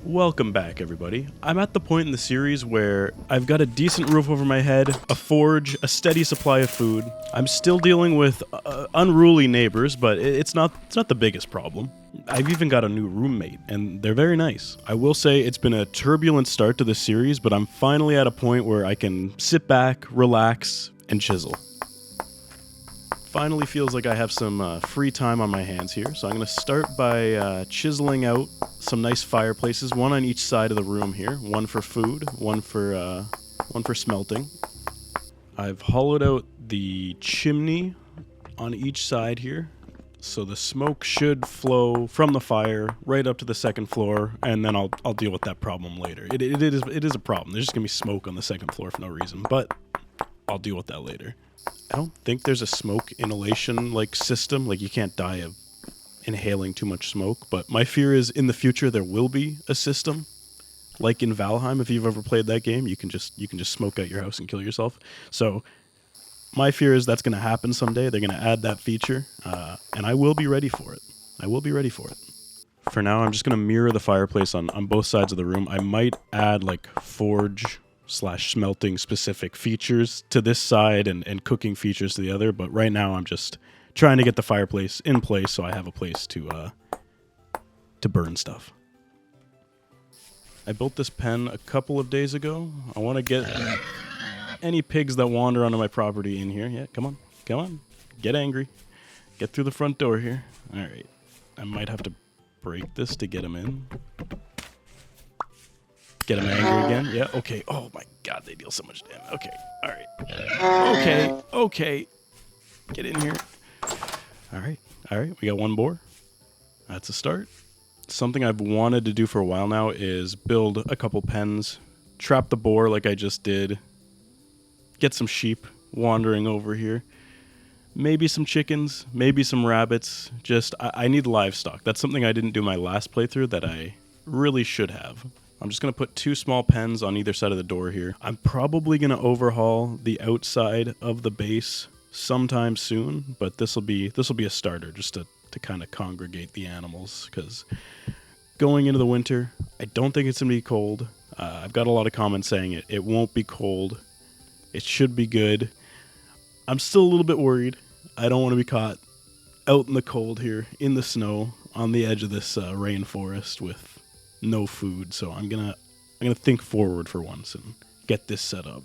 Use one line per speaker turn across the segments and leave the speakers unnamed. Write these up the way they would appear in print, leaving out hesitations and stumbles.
Welcome back, everybody. I'm at the point in the series where I've got a decent roof over my head, a forge, a steady supply of food. I'm still dealing with unruly neighbors, but it's not the biggest problem. I've even got a new roommate, and they're very nice. I will say it's been a turbulent start to the series, but I'm finally at a point where I can sit back, relax, and chisel. Finally feels like I have some free time on my hands here, so I'm going to start by chiseling out some nice fireplaces, one on each side of the room here, one for food, one for smelting. I've hollowed out the chimney on each side here, so the smoke should flow from the fire right up to the second floor, and then I'll deal with that problem later. It is a problem. There's just going to be smoke on the second floor for no reason, but I'll deal with that later. I don't think there's a smoke inhalation system. You can't die of inhaling too much smoke, but my fear is in the future there will be a system like in Valheim. If you've ever played that game, you can just smoke out your house and kill yourself. So my fear is that's going to happen someday. They're going to add that feature, and I will be ready for it. For now, I'm just going to mirror the fireplace on both sides of the room. I might add forge/smelting specific features to this side and cooking features to the other, but right now I'm just trying to get the fireplace in place so I have a place to burn stuff. I built this pen a couple of days ago. I want to get any pigs that wander onto my property in here. Yeah, come on. Get angry. Get through the front door here. All right. I might have to break this to get them in. Get him angry again? Yeah, okay. Oh my god, they deal so much damage. Okay, alright. Okay. Get in here. Alright, we got one boar. That's a start. Something I've wanted to do for a while now is build a couple pens, trap the boar like I just did, get some sheep wandering over here, maybe some chickens, maybe some rabbits. I need livestock. That's something I didn't do my last playthrough that I really should have. I'm just going to put 2 small pens on either side of the door here. I'm probably going to overhaul the outside of the base sometime soon, but this will be a starter just to kind of congregate the animals, because going into the winter, I don't think it's going to be cold. I've got a lot of comments saying it won't be cold. It should be good. I'm still a little bit worried. I don't want to be caught out in the cold here, in the snow, on the edge of this rainforest with no food, so I'm gonna think forward for once and get this set up.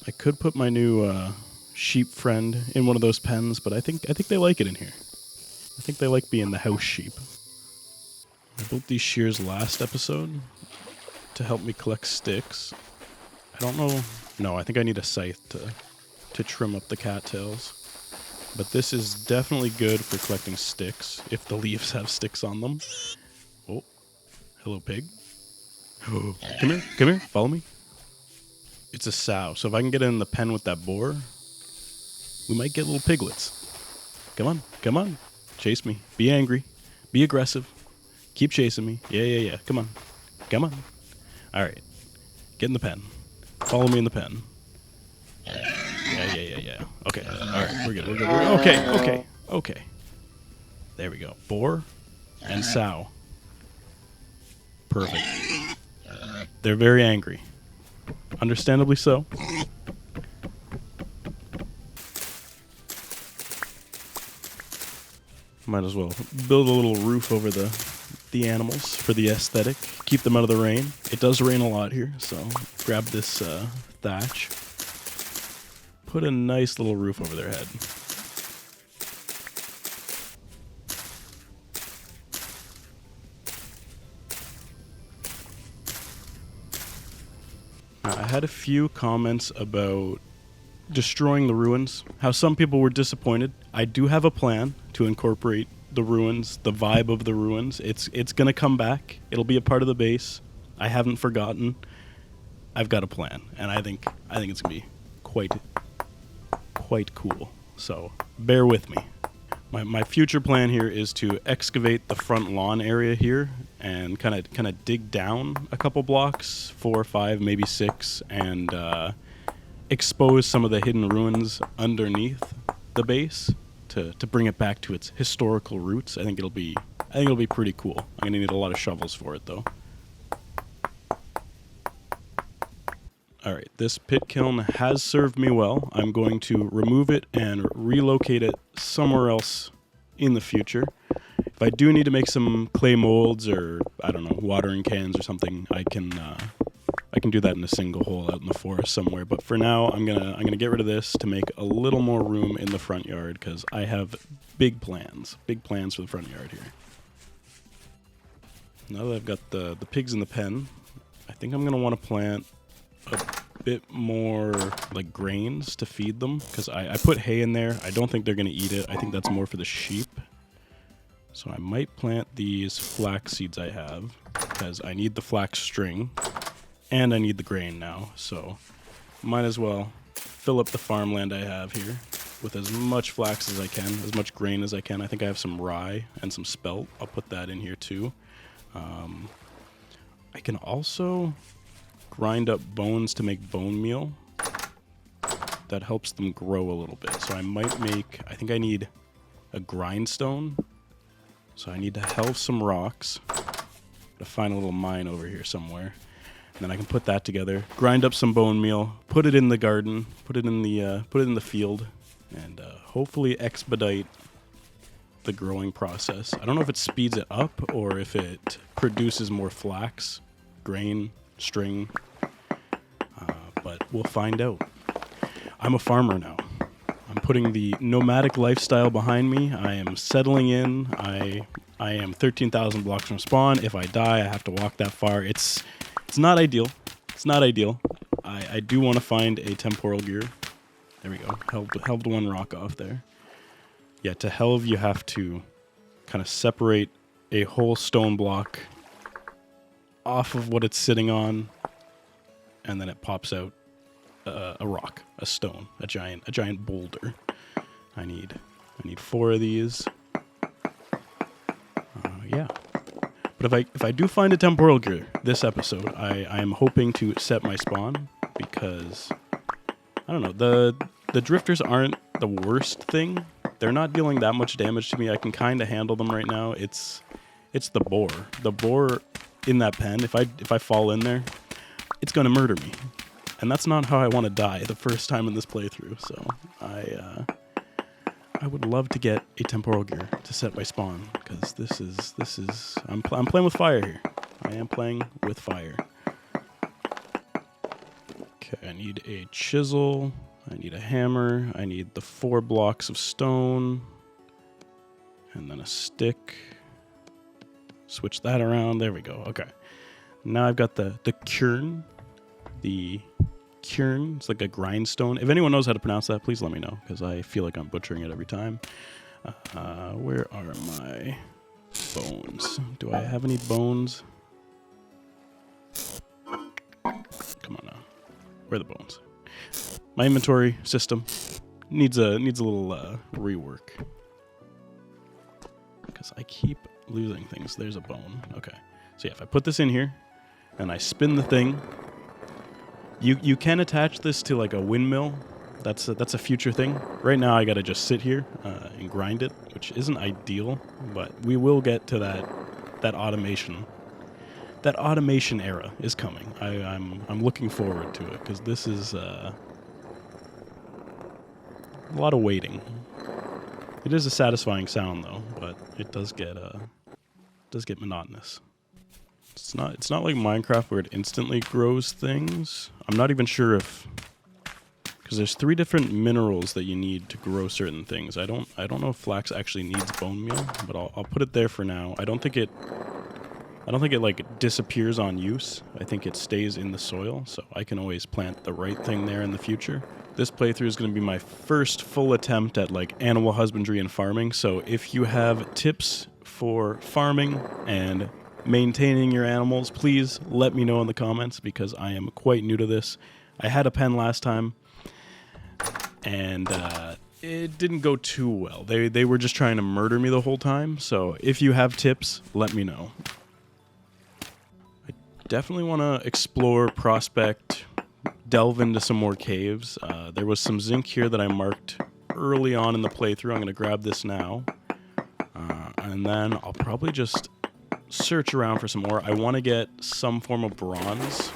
I could put my new sheep friend in one of those pens, but I think they like it in here. I think they like being the house sheep. I built these shears last episode to help me collect sticks. I don't know. No, I think I need a scythe to trim up the cattails. But this is definitely good for collecting sticks if the leaves have sticks on them. Oh, hello, pig. Oh, come here, follow me. It's a sow, so if I can get in the pen with that boar, we might get little piglets. Come on, chase me. Be angry, be aggressive, keep chasing me. Yeah, come on. All right, get in the pen. Follow me in the pen. Yeah. Okay, all right, we're good. Okay. There we go. Boar and sow. Perfect. They're very angry. Understandably so. Might as well build a little roof over the animals for the aesthetic. Keep them out of the rain. It does rain a lot here, so grab this thatch. Put a nice little roof over their head. I had a few comments about destroying the ruins, how some people were disappointed. I do have a plan to incorporate the ruins, the vibe of the ruins. It's going to come back. It'll be a part of the base. I haven't forgotten. I've got a plan, and I think it's going to be quite cool. So bear with me. My future plan here is to excavate the front lawn area here and kind of dig down a couple blocks, 4 or 5, maybe 6, and expose some of the hidden ruins underneath the base to bring it back to its historical roots. I think it'll be think it'll be pretty cool. I'm going to need a lot of shovels for it, though. Alright, this pit kiln has served me well. I'm going to remove it and relocate it somewhere else in the future. If I do need to make some clay molds or, I don't know, watering cans or something, I can do that in a single hole out in the forest somewhere. But for now, I'm gonna get rid of this to make a little more room in the front yard because I have big plans for the front yard here. Now that I've got the pigs in the pen, I think I'm gonna want to plant a bit more like grains to feed them because I put hay in there. I don't think they're gonna eat it. I think that's more for the sheep. So I might plant these flax seeds I have because I need the flax string and I need the grain now. So might as well fill up the farmland I have here with as much flax as I can, as much grain as I can. I think I have some rye and some spelt. I'll put that in here too. I can also grind up bones to make bone meal. That helps them grow a little bit. So I might make, I think I need a grindstone. So I need to helve some rocks. To find a little mine over here somewhere. And then I can put that together, grind up some bone meal, put it in the garden, put it in the field, and hopefully expedite the growing process. I don't know if it speeds it up or if it produces more flax, grain, string, but we'll find out. I'm a farmer now. I'm putting the nomadic lifestyle behind me. I am settling in. I am 13,000 blocks from spawn. If I die, I have to walk that far. It's not ideal. It's not ideal. I do want to find a temporal gear. There we go. Helved one rock off there. Yeah, to helve you have to kind of separate a whole stone block off of what it's sitting on, and then it pops out a rock, a stone, a giant boulder. I need 4 of these. Yeah. But if I do find a temporal gear this episode, I am hoping to set my spawn because I don't know, the drifters aren't the worst thing. They're not dealing that much damage to me. I can kind of handle them right now. It's the boar. The boar in that pen, if I fall in there, it's going to murder me. And that's not how I want to die the first time in this playthrough. So I would love to get a temporal gear to set my spawn because this is I'm playing with fire here. I am playing with fire. Okay, I need a chisel. I need a hammer. I need the 4 blocks of stone, and then a stick. Switch that around. There we go. Okay. Now I've got the quern. The quern. It's like a grindstone. If anyone knows how to pronounce that, please let me know because I feel like I'm butchering it every time. Where are my bones? Do I have any bones? Come on now. Where are the bones? My inventory system needs a little rework because I keep losing things. There's a bone. Okay. So yeah, if I put this in here and I spin the thing, you can attach this to like a windmill. That's a future thing. Right now I gotta just sit here and grind it, which isn't ideal, but we will get to that automation. That automation era is coming. I'm looking forward to it because this is a lot of waiting. It is a satisfying sound though, but it does get monotonous. It's not like Minecraft where it instantly grows things. I'm not even sure if, because there's 3 different minerals that you need to grow certain things. I don't know if flax actually needs bone meal, but I'll put it there for now. I don't think it like disappears on use. I think it stays in the soil, so I can always plant the right thing there in the future. This playthrough is going to be my first full attempt at like animal husbandry and farming, so if you have tips for farming and maintaining your animals, please let me know in the comments because I am quite new to this. I had a pen last time, and it didn't go too well. They were just trying to murder me the whole time, so if you have tips, let me know. I definitely want to explore, prospect, delve into some more caves. There was some zinc here that I marked early on in the playthrough. I'm going to grab this now. And And then I'll probably just search around for some more. I want to get some form of bronze.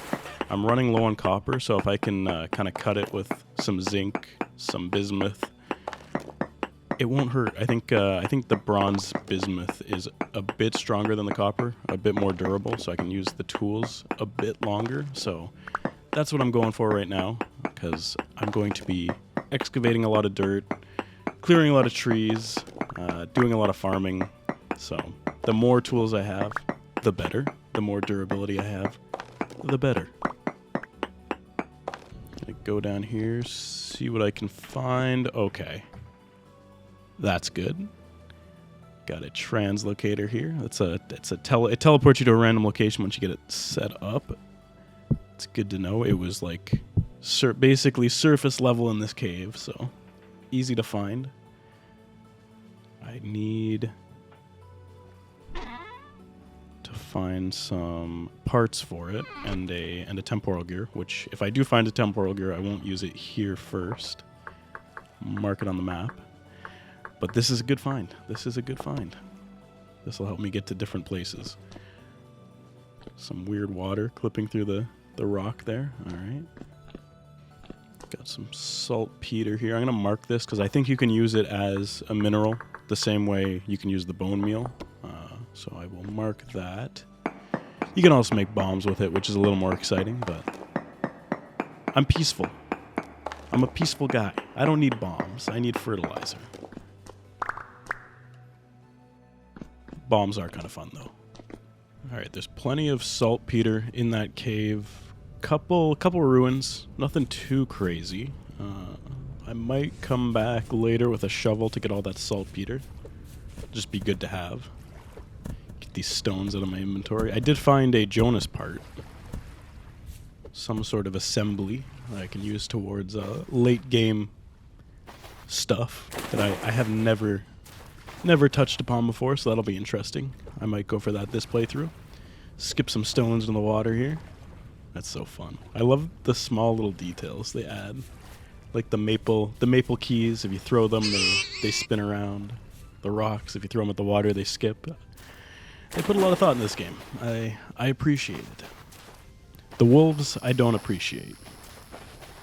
I'm running low on copper, so if I can kind of cut it with some zinc, some bismuth, it won't hurt. I think the bronze bismuth is a bit stronger than the copper, a bit more durable, so I can use the tools a bit longer. So that's what I'm going for right now, because I'm going to be excavating a lot of dirt, clearing a lot of trees, doing a lot of farming. So the more tools I have, the better. The more durability I have, the better. Go down here, see what I can find. Okay. That's good. Got a translocator here. It teleports you to a random location once you get it set up. It's good to know. It was like basically surface level in this cave, so easy to find. I need to find some parts for it and a temporal gear, which if I do find a temporal gear, I won't use it here first. Mark it on the map. But this is a good find. This is a good find. This will help me get to different places. Some weird water clipping through the rock there. All right. Got some saltpeter here. I'm going to mark this because I think you can use it as a mineral the same way you can use the bone meal. So I will mark that. You can also make bombs with it, which is a little more exciting, but I'm peaceful. I'm a peaceful guy. I don't need bombs. I need fertilizer. Bombs are kind of fun, though. All right, there's plenty of saltpeter in that cave. Couple ruins. Nothing too crazy. I might come back later with a shovel to get all that saltpeter. Just be good to have. Get these stones out of my inventory. I did find a Jonas part. Some sort of assembly that I can use towards late game stuff that I have never touched upon before, so that'll be interesting. I might go for that this playthrough. Skip some stones in the water here. That's so fun. I love the small little details they add. Like the maple keys, if you throw them, they spin around. The rocks, if you throw them at the water, they skip. They put a lot of thought in this game. I appreciate it. The wolves, I don't appreciate.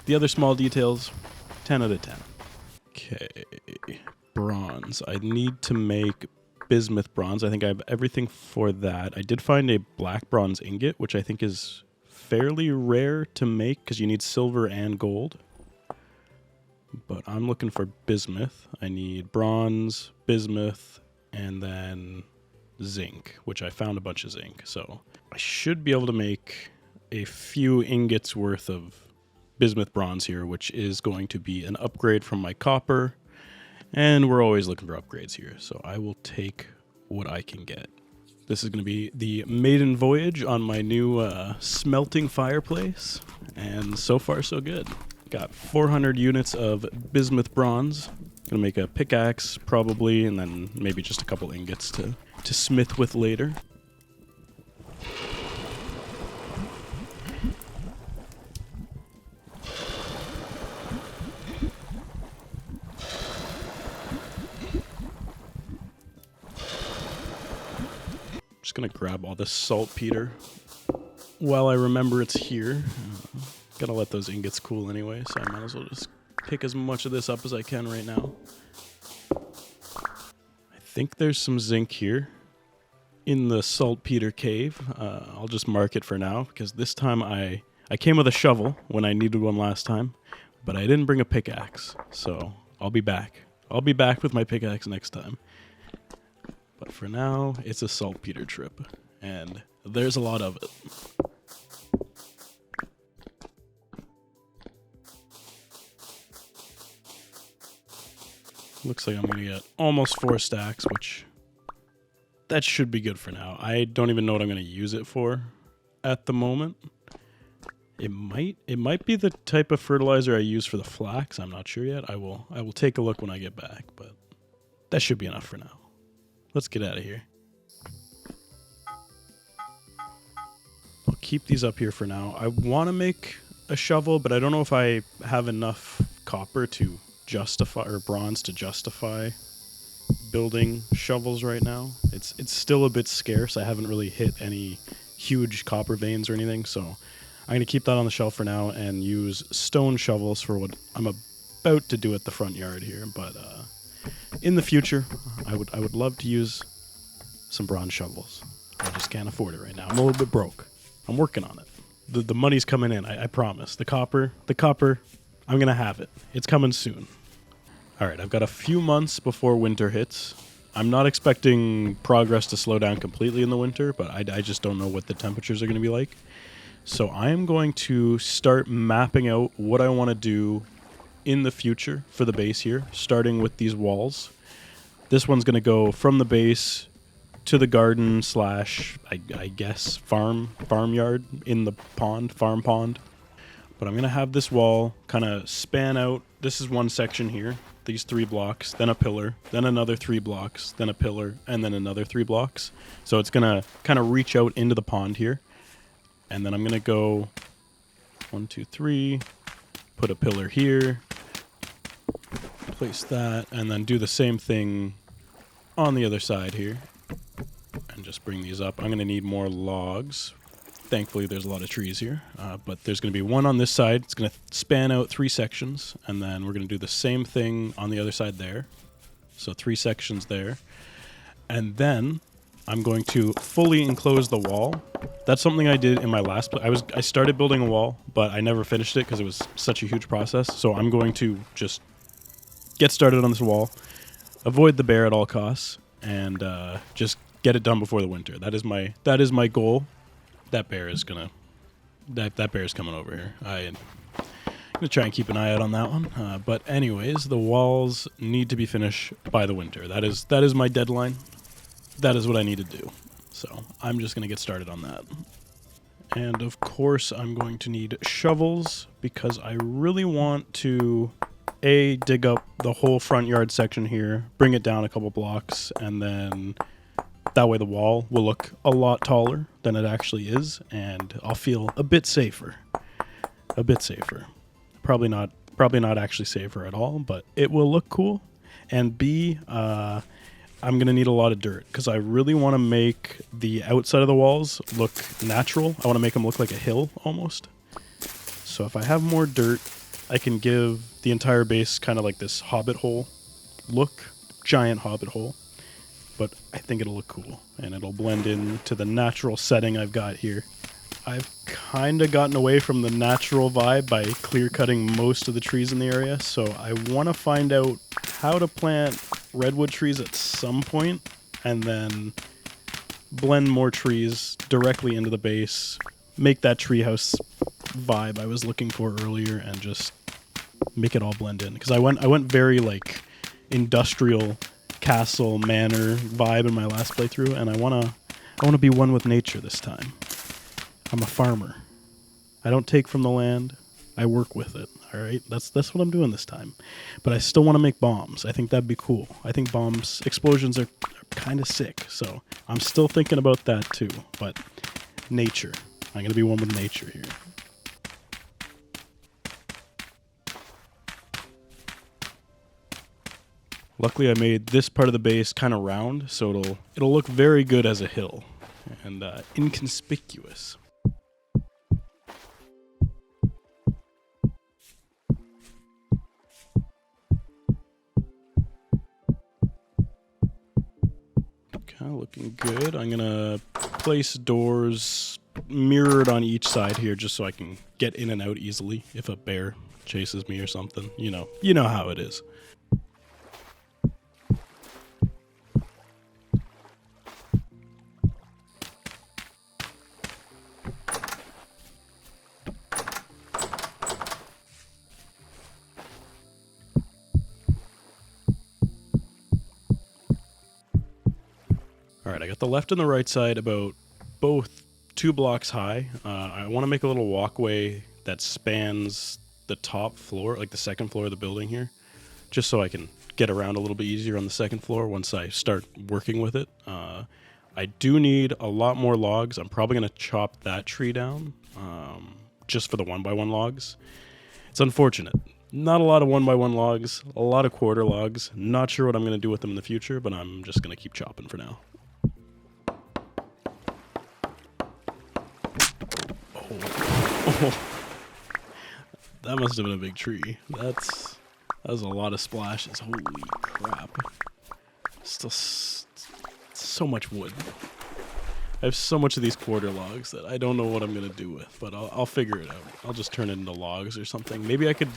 The other small details, 10 out of 10. Okay. Bronze. I need to make bismuth bronze. I think I have everything for that. I did find a black bronze ingot, which I think is fairly rare to make because you need silver and gold. But I'm looking for bismuth. I need bronze, bismuth, and then zinc, which I found a bunch of zinc. So I should be able to make a few ingots worth of bismuth bronze here, which is going to be an upgrade from my copper. And we're always looking for upgrades here, so I will take what I can get. This is going to be the maiden voyage on my new smelting fireplace, and so far so good. Got 400 units of bismuth bronze. Gonna make a pickaxe probably, and then maybe just a couple ingots to smith with later. Just gonna grab all this saltpeter while I remember it's here. Gotta let those ingots cool anyway, so I might as well just pick as much of this up as I can right now. I think there's some zinc here in the saltpeter cave. I'll just mark it for now because this time I came with a shovel when I needed one last time, but I didn't bring a pickaxe, so I'll be back. I'll be back with my pickaxe next time. But for now, it's a saltpeter trip, and there's a lot of it. Looks like I'm going to get almost 4 stacks, which that should be good for now. I don't even know what I'm going to use it for at the moment. It might be the type of fertilizer I use for the flax. I'm not sure yet. I will take a look when I get back, but that should be enough for now. Let's get out of here. I'll keep these up here for now. I want to make a shovel, but I don't know if I have enough copper to justify, or bronze to justify building shovels right now. It's still a bit scarce. I haven't really hit any huge copper veins or anything, so I'm going to keep that on the shelf for now and use stone shovels for what I'm about to do at the front yard here. But in the future, I would love to use some bronze shovels. I just can't afford it right now. I'm a little bit broke. I'm working on it. The money's coming in, I promise. The copper, I'm going to have it. It's coming soon. All right, I've got a few months before winter hits. I'm not expecting progress to slow down completely in the winter, but I just don't know what the temperatures are going to be like. So I am going to start mapping out what I want to do in the future for the base here, starting with these walls. This one's going to go from the base to the garden / I guess farmyard in the farm pond. But I'm going to have this wall kind of span out. This is one section here, these 3 blocks, then a pillar, then another 3 blocks, then a pillar, and then another 3 blocks. So it's going to kind of reach out into the pond here. And then I'm going to go 1, 2, 3, put a pillar here, place that, and then do the same thing on the other side here. And just bring these up. I'm going to need more logs. Thankfully, there's a lot of trees here, but there's going to be one on this side. It's going to span out 3 sections, and then we're going to do the same thing on the other side there. So 3 sections there. And then I'm going to fully enclose the wall. That's something I did in my last... I started building a wall, but I never finished it because it was such a huge process. So I'm going to just get started on this wall, avoid the bear at all costs, and just get it done before the winter. That is my goal. That bear is gonna. That bear is coming over here. I'm gonna try and keep an eye out on that one. But anyways, the walls need to be finished by the winter. That is my deadline. That is what I need to do. So I'm just gonna get started on that. And of course, I'm going to need shovels because I really want to dig up the whole front yard section here, bring it down a couple blocks, and then. That way the wall will look a lot taller than it actually is, and I'll feel a bit safer. A bit safer. Probably not actually safer at all, but it will look cool. And B, I'm going to need a lot of dirt, because I really want to make the outside of the walls look natural. I want to make them look like a hill, almost. So if I have more dirt, I can give the entire base kind of like this hobbit hole look. Giant hobbit hole. But I think it'll look cool, and it'll blend into the natural setting I've got here. I've kind of gotten away from the natural vibe by clear-cutting most of the trees in the area, so I want to find out how to plant redwood trees at some point, and then blend more trees directly into the base, make that treehouse vibe I was looking for earlier, and just make it all blend in. Because I went very, like, industrial castle manor vibe in my last playthrough, and I want to be one with nature this time. I'm a farmer. I don't take from the land. I work with it. All right, that's what I'm doing this time. But I still want to make bombs. I think that'd be cool. I think explosions are kind of sick. So I'm still thinking about that too. But nature. I'm gonna be one with nature here. Luckily, I made this part of the base kind of round, so it'll look very good as a hill and inconspicuous. Kind of looking good. I'm gonna place doors mirrored on each side here, just so I can get in and out easily if a bear chases me or something. You know how it is. Alright, I got the left and the right side about both 2 blocks high. I want to make a little walkway that spans the top floor, like the second floor of the building here, just so I can get around a little bit easier on the second floor once I start working with it. I do need a lot more logs. I'm probably going to chop that tree down just for the 1x1 logs. It's unfortunate. Not a lot of 1x1 logs, a lot of quarter logs. Not sure what I'm going to do with them in the future, but I'm just going to keep chopping for now. Oh. That must have been a big tree. That was a lot of splashes. Holy crap. Still so much wood. I have so much of these quarter logs that I don't know what I'm going to do with, but I'll figure it out. I'll just turn it into logs or something. Maybe I could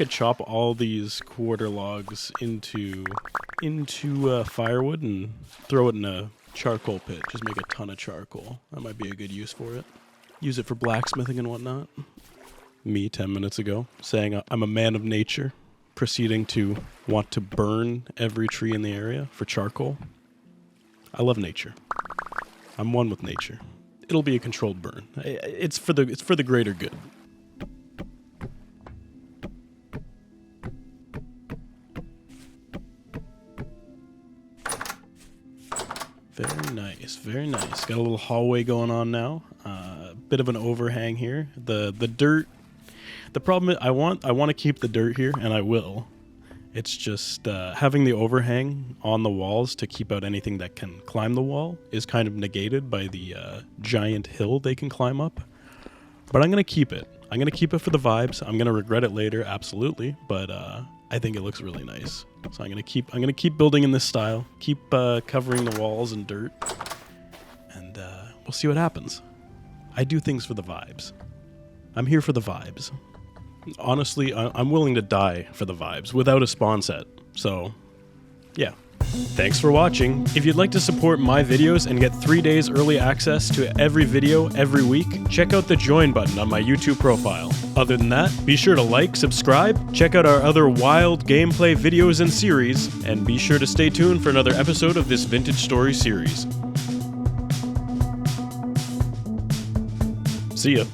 chop all these quarter logs into firewood and throw it in a charcoal pit. Just make a ton of charcoal. That might be a good use for it. Use it for blacksmithing and whatnot. Me 10 minutes ago saying I'm a man of nature, proceeding to want to burn every tree in the area for charcoal. I love nature. I'm one with nature. It'll be a controlled burn. It's for the greater good. Very nice, very nice. Got a little hallway going on now. Bit of an overhang here. The dirt. The problem is I want to keep the dirt here, and I will. It's just having the overhang on the walls to keep out anything that can climb the wall is kind of negated by the giant hill they can climb up. But I'm gonna keep it. I'm gonna keep it for the vibes. I'm gonna regret it later, absolutely. But I think it looks really nice. So I'm gonna keep building in this style. Keep covering the walls in dirt, and we'll see what happens. I do things for the vibes. I'm here for the vibes. Honestly, I'm willing to die for the vibes without a spawn set. So, yeah. Thanks for watching. If you'd like to support my videos and get 3 days early access to every video every week, check out the join button on my YouTube profile. Other than that, be sure to like, subscribe, check out our other wild gameplay videos and series, and be sure to stay tuned for another episode of this Vintage Story series. See ya.